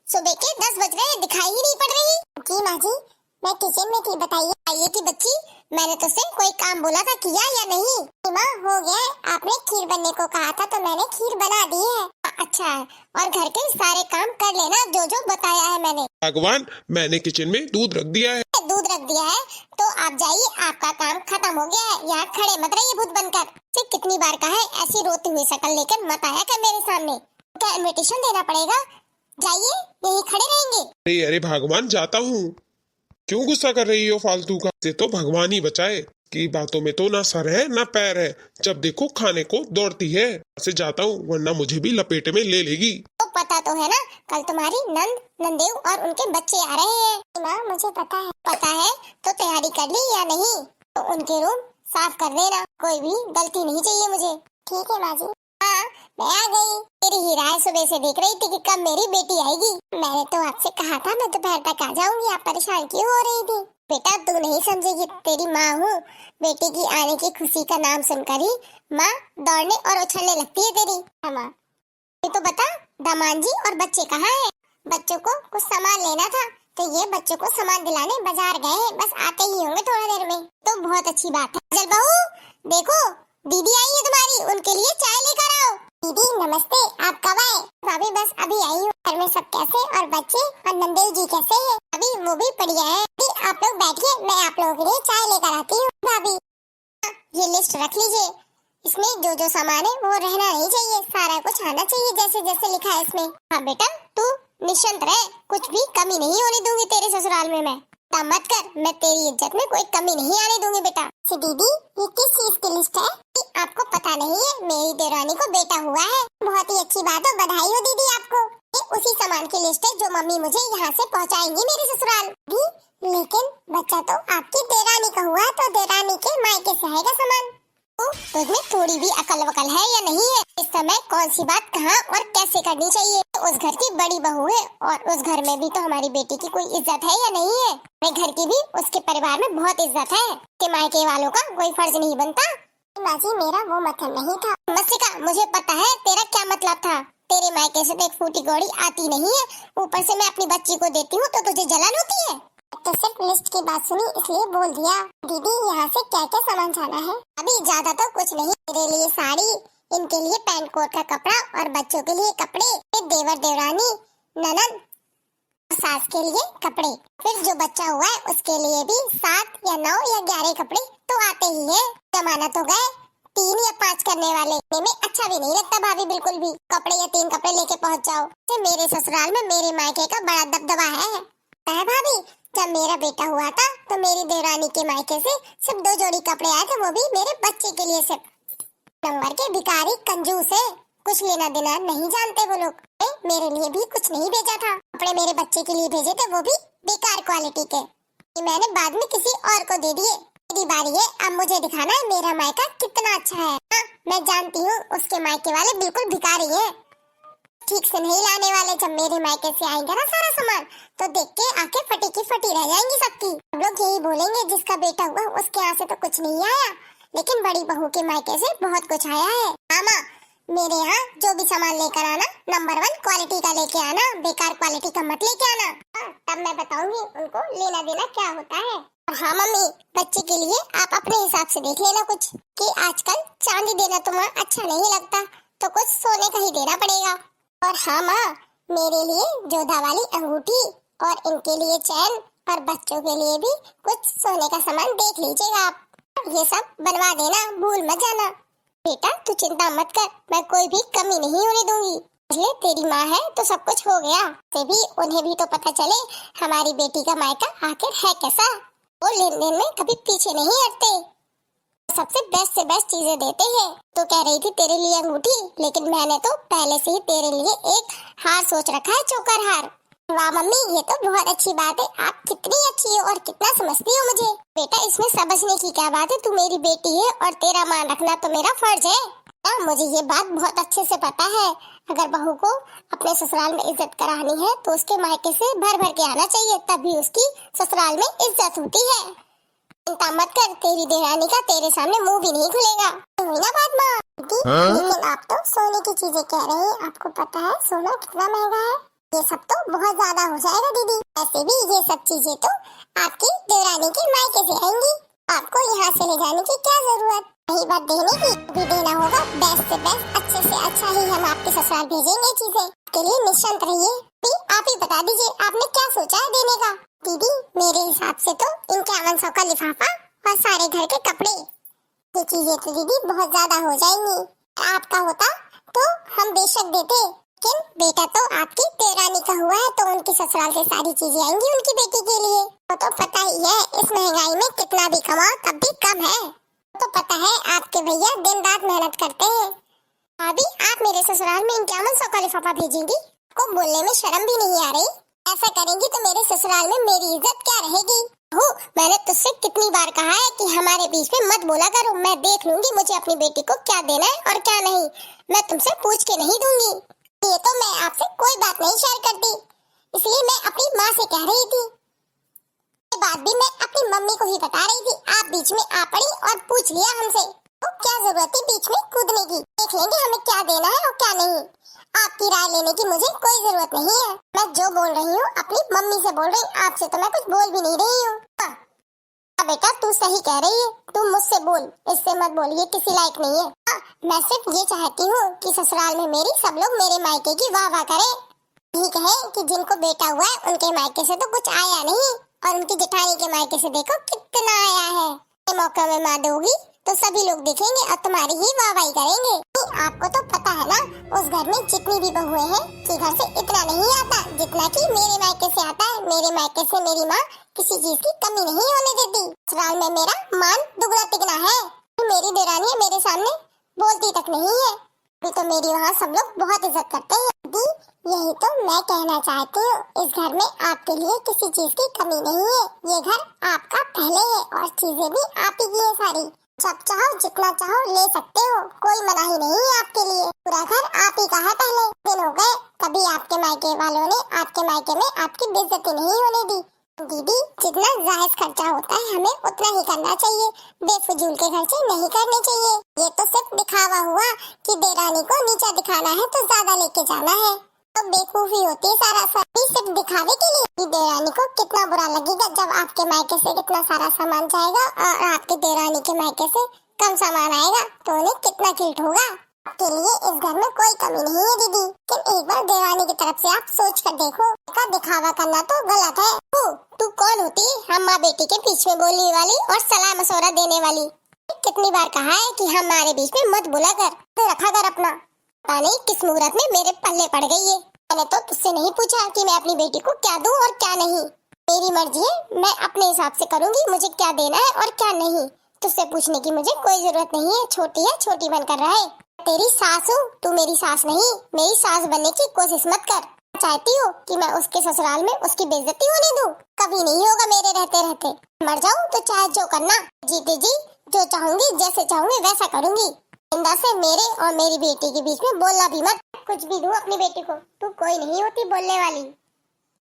सुबह के 10 बज गए, दिखाई ही नहीं पड़ रही। जी माँ जी, मैं किचन में थी, बताइए। आइए थी बच्ची, मैंने तुझसे कोई काम बोला था, किया या नहीं? माँ हो गया है, आपने खीर बनने को कहा था तो मैंने खीर बना दी है। अच्छा, और घर के सारे काम कर लेना जो जो बताया है मैंने। भगवान, मैंने किचन में दूध रख दिया है। दूध रख दिया है तो आप जाइए, आपका काम खत्म हो गया है। यहाँ खड़े मत रहिए भूत बनकर। से कितनी बार कहा है, ऐसी रोती हुई शक्ल लेकर मत आया कर मेरे सामने। क्या इनविटेशन देना पड़ेगा? जाइए, यही खड़े रहेंगे। अरे अरे भगवान, जाता हूँ। क्यों गुस्सा कर रही हो फालतू का? से तो भगवान ही बचाए की बातों में तो ना सर है ना पैर है, जब देखो खाने को दौड़ती है। से जाता हूँ, वरना मुझे भी लपेटे में ले लेगी। तो पता तो है ना, कल तुम्हारी नंद नंदेव और उनके बच्चे आ रहे हैं। माँ मुझे पता है। पता है तो तैयारी कर ली या नहीं? तो उनके रूम साफ कर देना, कोई भी गलती नहीं चाहिए मुझे। ठीक है माँ जी। हाँ, मैं आ गई। तेरी ही राह सुबह से देख रही थी कि कब मेरी बेटी आएगी। मैंने तो आपसे कहा था मैं दोपहर तक आ जाऊंगी, आप परेशान क्यों हो रही थी? बेटा तू नहीं समझेगी, तेरी माँ हूँ। बेटी की आने की खुशी का नाम सुनकर ही माँ दौड़ने और उछलने लगती है तेरी। माँ ये तो बता, दामाद जी और बच्चे कहाँ हैं? बच्चों को कुछ सामान लेना था तो ये बच्चों को सामान दिलाने बाजार गए हैं, बस आते ही होंगे थोड़ा देर में। तो बहुत अच्छी बात है। चल बहू, देखो दीदी आई है तुम्हारी, उनके लिए चाय लेकर आओ। दीदी नमस्ते, आप कब आए? भाभी बस अभी आई हूँ। घर में सब कैसे, और बच्चे और नंदेव जी कैसे हैं? अभी वो भी बढ़िया है। आप लोग बैठिए, मैं आप लोगों के लिए चाय लेकर आती हूँ। भाभी ये लिस्ट रख लीजिए, इसमें जो जो सामान है वो रहना नहीं चाहिए, सारा कुछ आना चाहिए जैसे जैसे लिखा है इसमें। हाँ बेटा तू निश्चिंत रहे, कुछ भी कमी नहीं होने दूंगी तेरे ससुराल में। मैं मत कर, मैं तेरी इज्जत में कोई कमी नहीं आने दूंगी बेटा। दीदी ये किस चीज की लिस्ट है? आपको पता नहीं है, मेरी देवरानी को बेटा हुआ है। बहुत ही अच्छी बात है, बधाई हो दीदी आपको। ये उसी सामान की लिस्ट है जो मम्मी मुझे यहाँ से पहुँचाएंगी मेरे ससुराल भी। लेकिन बच्चा तो आपकी देवरानी का हुआ, तो देवरानी के मायके से आएगा सामान। तुझमें थोड़ी भी अकल वकल है या नहीं है? इस समय कौन सी बात कहाँ और कैसे करनी चाहिए? उस घर की बड़ी बहू है और उस घर में भी तो हमारी बेटी की कोई इज्जत है या नहीं है? मेरे घर की भी उसके परिवार में बहुत इज्जत है, कि मायके वालों का कोई फर्ज नहीं बनता। माजी मेरा वो मतलब नहीं था। मस्तिका, मुझे पता है तेरा क्या मतलब था। तेरे मायके से तो एक फूटी कौड़ी आती नहीं है, ऊपर से मैं अपनी बच्ची को देती हूँ तो तुझे जलन होती है। तो सिर्फ लिस्ट की बात सुनी इसलिए बोल दिया। दीदी यहाँ से क्या क्या सामान जाना है? अभी ज्यादा तो कुछ नहीं, मेरे लिए साड़ी, इनके लिए पैंट कोट का कपड़ा और बच्चों के लिए कपड़े, फिर देवर देवरानी ननद सास के लिए कपड़े, फिर जो बच्चा हुआ है उसके लिए भी 7 या 9 या 11 कपड़े तो आते ही है। जमाना तो गए 3 या 5 करने वाले में अच्छा भी नहीं लगता भाभी, बिल्कुल भी। कपड़े या 3 कपड़े लेके पहुँच जाओ। तो मेरे ससुराल में मेरे मायके का बड़ा दबदबा है भाभी। जब मेरा बेटा हुआ था तो मेरी देवरानी के मायके से सिर्फ 2 जोड़ी कपड़े आए थे, वो भी मेरे बच्चे के लिए। सिर्फ नंबर के भिखारी कंजूस है, कुछ लेना देना नहीं जानते वो लोग। मेरे लिए भी कुछ नहीं भेजा था, कपड़े मेरे बच्चे के लिए भेजे थे, वो भी बेकार क्वालिटी के। मैंने बाद में किसी और को दे दिए। मेरी बारी है, अब मुझे दिखाना है मेरा मायका कितना अच्छा है। हाँ, मैं जानती हूँ उसके मायके वाले बिल्कुल भिखारी है, ठीक से नहीं लाने वाले। जब मेरे मायके से आएंगे ना सारा सामान तो देख के आंखें फटी की फटी रह जाएंगी सबकी। हम लोग यही बोलेंगे जिसका बेटा हुआ उसके यहाँ से तो कुछ नहीं आया, लेकिन बड़ी बहू के मायके से बहुत कुछ आया है। मामा मेरे यहाँ जो भी सामान लेकर आना नंबर 1 क्वालिटी का लेके आना, बेकार क्वालिटी का मत लेके आना। तब मैं बताऊंगी उनको लेना देना क्या होता है। हाँ मम्मी, बच्चे के लिए आप अपने हिसाब से देख लेना कुछ, कि आजकल चांदी देना तुम्हें अच्छा नहीं लगता तो कुछ सोने का ही देना पड़ेगा। और हाँ माँ, मेरे लिए जोधा वाली अंगूठी और इनके लिए चैन और बच्चों के लिए भी कुछ सोने का सामान देख लीजिएगा आप। ये सब बनवा देना, भूल मत जाना। बेटा तू चिंता मत कर, मैं कोई भी कमी नहीं होने दूंगी। इसलिए तेरी माँ है तो सब कुछ हो गया, से भी उन्हें भी तो पता चले हमारी बेटी का मायका आखिर है कैसा। वो लेन देन में कभी पीछे नहीं हटते, सबसे बेस्ट से बेस्ट चीजें देते हैं। तो कह रही थी तेरे लिए अंगूठी, लेकिन मैंने तो पहले से ही तेरे लिए एक हार सोच रखा है, चोकर हार। वाह मम्मी, ये तो बहुत अच्छी बात है, आप कितनी अच्छी हो और कितना समझती हो मुझे। बेटा इसमें समझने की क्या बात है, तू मेरी बेटी है और तेरा मान रखना तो मेरा फर्ज है। मुझे ये बात बहुत अच्छे से पता है, अगर बहू को अपने ससुराल में इज्जत करानी है तो उसके मायके से भर भर के आना चाहिए, तभी उसकी ससुराल में इज्जत होती है। चिंता मत कर, तेरी देवरानी का तेरे सामने मुंह भी नहीं खुलेगा। हुई ना बात माँ? लेकिन आप तो सोने की चीजें कह रहे हैं, आपको पता है सोना कितना महंगा है। ये सब तो बहुत ज्यादा हो जाएगा दीदी। ऐसे भी ये सब चीजें तो आपकी देवरानी के मायके से आएंगी, आपको यहाँ से ले जाने की क्या जरूरत। वही बात देने की भी देना होगा, बेस्ट से बेस्ट, अच्छे से अच्छा ही हम आपके ससुराल भेजेंगे चीजें। के लिए निश्चिंत रहिए। आप ही बता दीजिए आपने क्या सोचा है देने का। दीदी मेरे हिसाब से तो इन 5100 का लिफाफा और सारे घर के कपड़े, ये चीजें तो दीदी बहुत ज्यादा हो जाएंगी। आपका होता तो हम बेशक देते, लेकिन बेटा तो आपकी देवरानी का हुआ है तो उनकी ससुराल से सारी चीजें आएंगी उनकी बेटी के लिए। तो पता ही है इस महंगाई में कितना भी कमाओ तब भी कम है। तो पता है आपके भैया दिन रात मेहनत करते हैं। अभी आप मेरे ससुराल में 5100 का लिफाफा भेजेंगी, को बोलने में शर्म भी नहीं आ रही। ऐसा करेंगी तो मेरे ससुराल में मेरी इज्जत क्या रहेगी। मैंने तुझसे कितनी बार कहा है कि हमारे बीच में मत बोला करो। मैं देख लूंगी मुझे अपनी बेटी को क्या देना है और क्या नहीं, मैं तुमसे पूछ के नहीं दूंगी। ये तो मैं आपसे कोई बात नहीं शेयर करती, इसलिए मैं अपनी माँ से कह रही थी। ये बात भी मैं अपनी मम्मी को ही बता रही थी, आप बीच में आ पड़ी और पूछ लिया हमसे। तो क्या जरूरत थी बीच में कूदने की। देख लेंगे हमें क्या देना है और क्या नहीं। आपकी राय लेने की मुझे कोई जरूरत नहीं है। मैं जो बोल रही हूँ अपनी मम्मी से बोल रही हूँ, आपसे तो मैं कुछ बोल भी नहीं रही हूँ। बेटा तू सही कह रही है, तू मुझसे बोल, इससे मत बोल, ये किसी लायक नहीं है। मैं सिर्फ ये चाहती हूँ कि ससुराल में मेरी सब लोग मेरे मायके की वाह वाह करें। यही कहे कि जिनको बेटा हुआ है उनके मायके से तो कुछ आया नहीं, और उनकी जेठानी के मायके से देखो कितना आया है। ये मौका में माँ दोगी तो सभी लोग देखेंगे और तुम्हारी ही वाहवाही करेंगे। आपको तो पता है ना उस घर में जितनी भी बहुएं हैं कि घर से इतना नहीं आता जितना कि मेरे मायके से आता है। मेरे मायके से मेरी माँ किसी चीज की कमी नहीं होने देती। ससुराल में मेरा मान दुगना तिगना है। मेरी देरानी मेरे सामने बोलती तक नहीं है, अभी तो मेरी वहाँ सब लोग बहुत इज्जत करते हैं। दी यही तो मैं कहना चाहती हूँ, इस घर में आपके लिए किसी चीज की कमी नहीं है। ये घर आपका पहले है और चीजें भी आप ही की है सारी। जब चाहो जितना चाहो ले सकते हो, कोई मनाही नहीं है आपके लिए। पूरा घर आप ही का है। पहले दिन हो गए कभी आपके मायके वालों ने आपके मायके में आपकी बेइज्जती नहीं होने दी। दीदी जितना जायज खर्चा होता है हमें उतना ही करना चाहिए, बेफजूल के खर्चे नहीं करने चाहिए। ये तो सिर्फ दिखावा हुआ कि देरानी को नीचा दिखाना है तो ज्यादा लेके जाना है, तो बेवकूफी होती है सारा सिर्फ दिखावे के लिए। देरानी को कितना बुरा लगेगा जब आपके मायके से इतना सारा सामान जाएगा और आपके देरानी के मायके से कम सामान आएगा, तो उन्हें कितना गिल्ट होगा। आपके लिए इस घर में कोई कमी नहीं है दीदी, लेकिन एक बार देवानी की तरफ से आप सोच कर देखो, का दिखावा करना तो गलत है। तू कौन होती है हम माँ बेटी के बीच में बोलने वाली और सलाह मशवरा देने वाली। कितनी बार कहा है कि हमारे बीच में मत बोला कर, तो रखा कर अपना। पता नहीं किस मुहूर्त में मेरे पल्ले पड़ गई है। मैंने तो तुझसे नहीं पूछा कि मैं अपनी बेटी को क्या दूं और क्या नहीं। मेरी मर्जी है, मैं अपने हिसाब से करूंगी मुझे क्या देना है और क्या नहीं। तुझसे पूछने की मुझे कोई जरूरत नहीं है। छोटी है छोटी बनकर रहे। तेरी सास हूँ, तू मेरी सास नहीं। मेरी सास बनने की कोशिश मत कर। चाहती हो कि मैं उसके ससुराल में उसकी बेइज्जती होने दूं? कभी नहीं होगा मेरे रहते रहते। मर जाऊं तो चाहे जो करना, जीते जी जो चाहूंगी जैसे चाहूंगी वैसा करूंगी। इंदा से मेरे और मेरी बेटी के बीच में बोलना भी मत। कुछ भी दूं अपनी बेटी को, तू कोई नहीं होती बोलने वाली।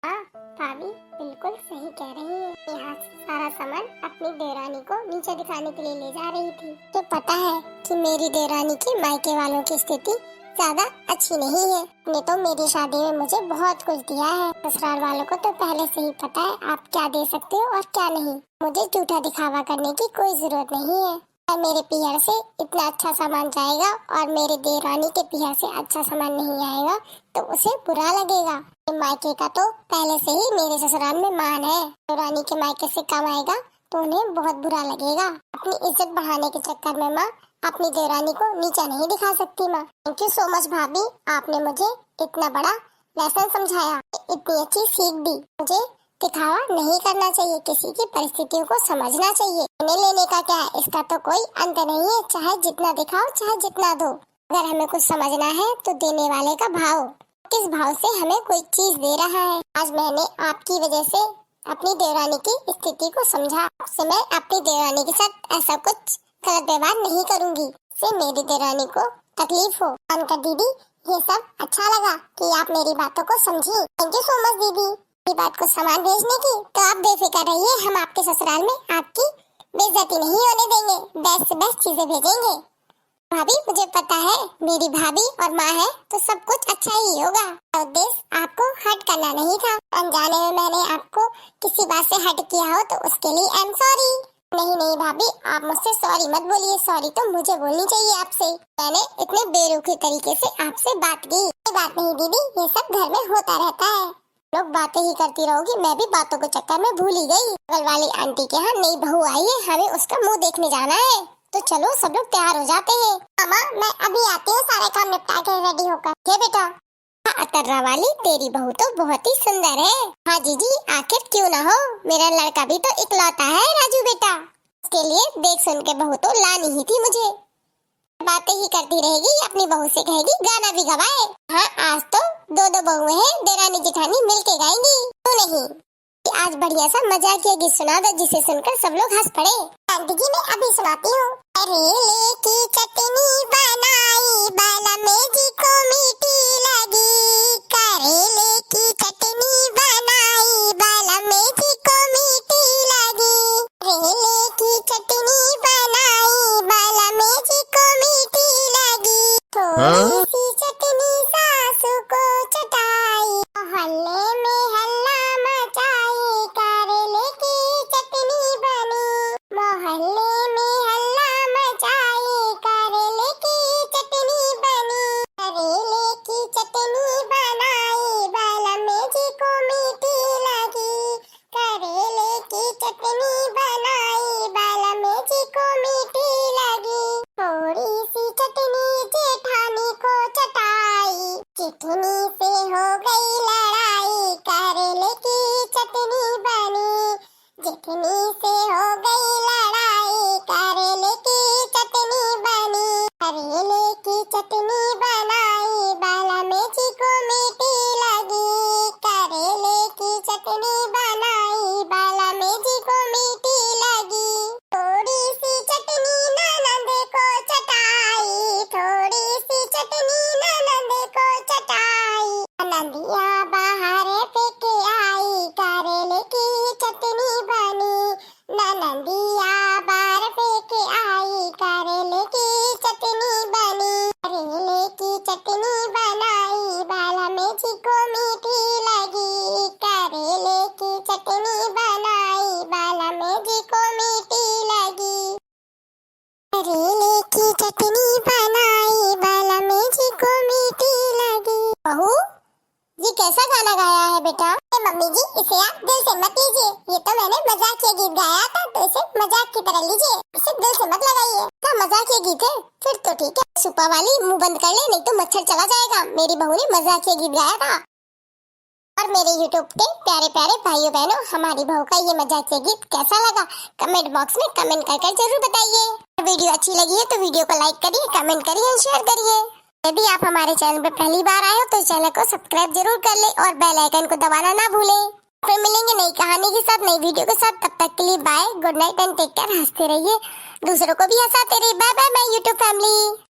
हाँ भाभी बिल्कुल सही कह रही है। यहाँ सारा सामान अपनी देरानी को नीचे दिखाने के लिए ले जा रही थी। तो पता है कि मेरी देरानी के मायके वालों की स्थिति ज्यादा अच्छी नहीं है। ने तो मेरी शादी में मुझे बहुत कुछ दिया है। ससुराल वालों को तो पहले से ही पता है आप क्या दे सकते हो और क्या नहीं। मुझे झूठा दिखावा करने की कोई जरूरत नहीं है। मेरे पीहर से इतना अच्छा सामान जाएगा और मेरे देवरानी के पीहर से अच्छा सामान नहीं आएगा तो उसे बुरा लगेगा। मायके का तो पहले से ही मेरे ससुराल में मान है। देवरानी के मायके से कम आएगा तो उन्हें बहुत बुरा लगेगा। अपनी इज्जत बढ़ाने के चक्कर में माँ अपनी देवरानी को नीचा नहीं दिखा सकती। माँ थैंक यू सो मच भाभी, आपने मुझे इतना बड़ा लेसन समझाया, इतनी अच्छी सीख दी। मुझे दिखावा नहीं करना चाहिए, किसी की परिस्थितियों को समझना चाहिए। लेने का क्या है, इसका तो कोई अंत नहीं है। चाहे जितना दिखाओ चाहे जितना दो, अगर हमें कुछ समझना है तो देने वाले का भाव, किस भाव से हमें कोई चीज दे रहा है। आज मैंने आपकी वजह से अपनी देवरानी की स्थिति को समझा। अब मैं अपनी देवरानी के साथ ऐसा कुछ गलत व्यवहार नहीं करूंगी से मेरी देवरानी को तकलीफ हो। अनका दीदी ये सब अच्छा लगा कि आप मेरी बातों को समझी। थैंक यू सो मच दीदी बात को सामान भेजने की। तो आप बेफिक्र रहिए, हम आपके ससुराल में आपकी बेइज्जती नहीं होने देंगे, बेस्ट से बेस्ट चीजें भेजेंगे। भाभी मुझे पता है मेरी भाभी और माँ है तो सब कुछ अच्छा ही होगा। तो देश आपको हर करना नहीं था। अनजाने में मैंने आपको किसी बात से हट किया हो तो उसके लिए आई एम सॉरी। नहीं नहीं भाभी, आप मुझसे सॉरी मत बोलिए, सॉरी तो मुझे बोलनी चाहिए आपसे। मैंने इतने बेरुखी तरीके से आपसे बात की। कोई बात नहीं दीदी, ये सब घर में होता रहता है। लोग बातें ही करती रहोगी, मैं भी बातों के चक्कर में भूल ही गई। बगल वाली आंटी के यहाँ नई बहू आई है, हमें उसका मुंह देखने जाना है। तो चलो सब लोग तैयार हो जाते हैं। मामा मैं अभी आती हूँ, सारे काम निपटा के रेडी होकर। क्या बेटा? अतर्रा वाली तेरी बहू तो बहुत ही सुंदर है। हाँ जीजी, आखिर क्यों ना हो, मेरा लड़का भी तो इकलौता है राजू बेटा। उसके लिए देख सुन के बहू तो लानी ही थी मुझे। बातें ही करती रहेगी, अपनी बहू से कहेगी गाना भी गवाए। हाँ आज तो दो दो बहुएं हैं, देरानी जेठानी मिलके गाएंगी। क्यों नहीं, आज बढ़िया सा मजाकिया गीत सुना दो जिसे सुनकर सब लोग हंस पड़े। आंटी जी मैं अभी सुनाती हूँ। करेले की चटनी बनाई, बाला में जी को मीठी लगी। करेले की चटनी बनाई, बाला में जी को मीठी लगी। करेले की चटनी बनाई, बाला में जी को मीठी लगी। थोड़ी सी चटनी सासू को चटाई, मोहल्ले में हल्ला मचाई। करेले की चटनी बनी, मोहल्ले में हल्ला मचाई। करेले की चटनी बनी, करेले की चटनी बनाई, बाला में जी को मीठी लगी। करेले की चटनी बनाई, बाला में जी को मीठी लगी। थोड़ी सी चटनी जेठानी को चटाई, जेठनी से हो गई लड़ाई। करेले की चटनी बनी, जेठनी से हो गई लड़ाई। करेले की चटनी बनी, करेले की चटनी बनाई, बाला में जी को मीठी लगी। करेले की चटनी बनाई, बाला में जी को मीठी लगी। थोड़ी सी चटनी ननद को चटाई, थोड़ी सी चटनी ननद को चटाई। नंदिया बाहर फेंके आई, करेले की चटनी बनी। नंदिया बाहर फेंके आई, करेले की चटनी बनी। करेले की चटनी बनाई, बाला में जी को मीठी लगी। करेले की चटनी बनाई, बाला में जी को मीठी लगी। करेले की चटनी बनाई, बाला में जी को मीठी लगी। बहू ये कैसा गाना गाया है बेटा? मम्मी जी इसे आप दिल से मत लीजिए, ये तो मैंने मजाकिया गीत गाया था, तो इसे मजाक की तरह लीजिए, इसे दिल से मत लगाइए। क्या मजाकिया गीत है? फिर तो ठीक है। सुपा वाली मुंह बंद कर ले, नहीं तो मच्छर चला जाएगा। मेरी बहू ने मजाकिया गीत गाया था। और मेरे YouTube के प्यारे प्यारे भाइयों बहनों, हमारी बहू का ये मजाकिया गीत कैसा लगा कमेंट बॉक्स में कमेंट कर जरूर बताइए। वीडियो अच्छी लगी है तो वीडियो को लाइक करिए, कमेंट करिए और शेयर करिए। यदि आप हमारे चैनल पर पहली बार आए हो तो चैनल को सब्सक्राइब जरूर कर ले और बेल आइकन को दबाना ना भूलें। फिर मिलेंगे नई कहानी के साथ, नई वीडियो के साथ। तब तक के लिए bye, good night and take care. हंसते रहिए, दूसरों को भी हंसाते रहिए। Bye bye my YouTube family.